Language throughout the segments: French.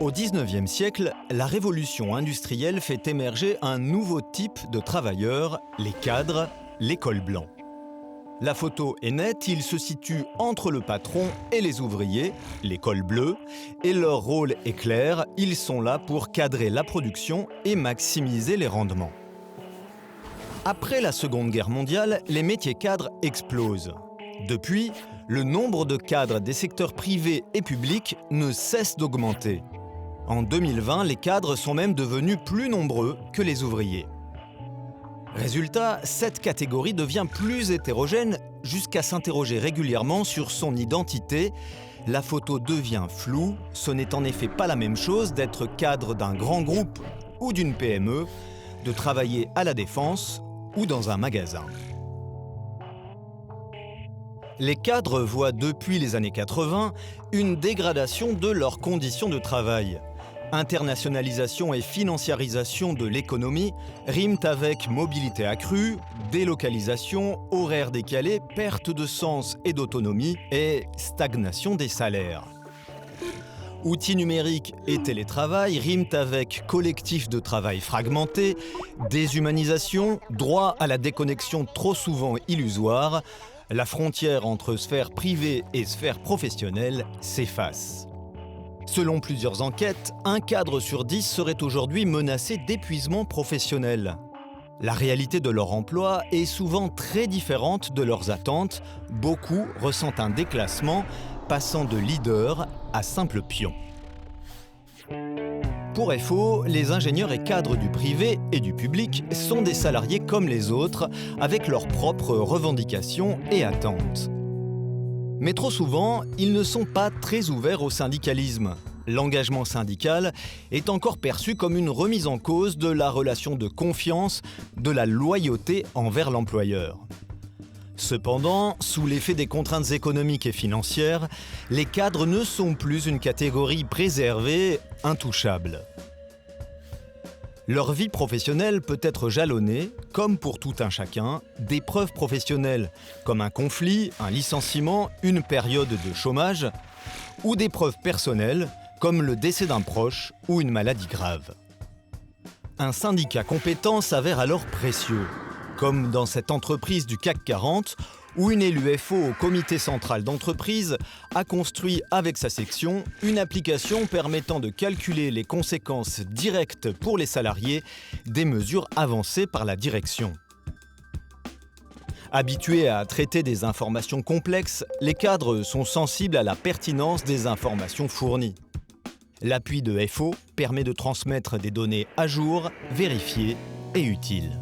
Au XIXe siècle, la révolution industrielle fait émerger un nouveau type de travailleurs, les cadres, les cols blancs. La photo est nette, ils se situent entre le patron et les ouvriers, les cols bleus, et leur rôle est clair, ils sont là pour cadrer la production et maximiser les rendements. Après la Seconde Guerre mondiale, les métiers cadres explosent. Depuis, le nombre de cadres des secteurs privés et publics ne cesse d'augmenter. En 2020, les cadres sont même devenus plus nombreux que les ouvriers. Résultat, cette catégorie devient plus hétérogène jusqu'à s'interroger régulièrement sur son identité. La photo devient floue, ce n'est en effet pas la même chose d'être cadre d'un grand groupe ou d'une PME, de travailler à la défense ou dans un magasin. Les cadres voient depuis les années 80 une dégradation de leurs conditions de travail. Internationalisation et financiarisation de l'économie riment avec mobilité accrue, délocalisation, horaires décalés, perte de sens et d'autonomie et stagnation des salaires. Outils numériques et télétravail riment avec collectifs de travail fragmentés, déshumanisation, droit à la déconnexion trop souvent illusoire. La frontière entre sphère privée et sphère professionnelle s'efface. Selon plusieurs enquêtes, un cadre sur 10 serait aujourd'hui menacé d'épuisement professionnel. La réalité de leur emploi est souvent très différente de leurs attentes. Beaucoup ressentent un déclassement, passant de leader à simple pion. Pour FO, les ingénieurs et cadres du privé et du public sont des salariés comme les autres, avec leurs propres revendications et attentes. Mais trop souvent, ils ne sont pas très ouverts au syndicalisme. L'engagement syndical est encore perçu comme une remise en cause de la relation de confiance, de la loyauté envers l'employeur. Cependant, sous l'effet des contraintes économiques et financières, les cadres ne sont plus une catégorie préservée, intouchable. Leur vie professionnelle peut être jalonnée, comme pour tout un chacun, d'épreuves professionnelles, comme un conflit, un licenciement, une période de chômage, ou d'épreuves personnelles, comme le décès d'un proche ou une maladie grave. Un syndicat compétent s'avère alors précieux, comme dans cette entreprise du CAC 40, où une élue FO au comité central d'entreprise a construit avec sa section une application permettant de calculer les conséquences directes pour les salariés des mesures avancées par la direction. Habitués à traiter des informations complexes, les cadres sont sensibles à la pertinence des informations fournies. L'appui de FO permet de transmettre des données à jour, vérifiées et utiles.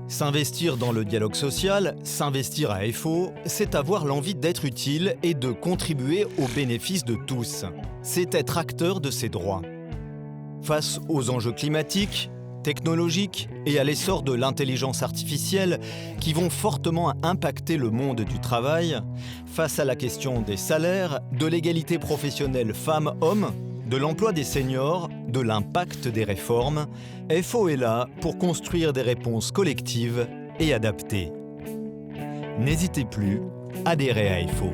S'investir dans le dialogue social, s'investir à FO, c'est avoir l'envie d'être utile et de contribuer au bénéfice de tous. C'est être acteur de ses droits. Face aux enjeux climatiques, technologiques et à l'essor de l'intelligence artificielle qui vont fortement impacter le monde du travail, face à la question des salaires, de l'égalité professionnelle femmes-hommes, de l'emploi des seniors, de l'impact des réformes, FO est là pour construire des réponses collectives et adaptées. N'hésitez plus, adhérez à FO.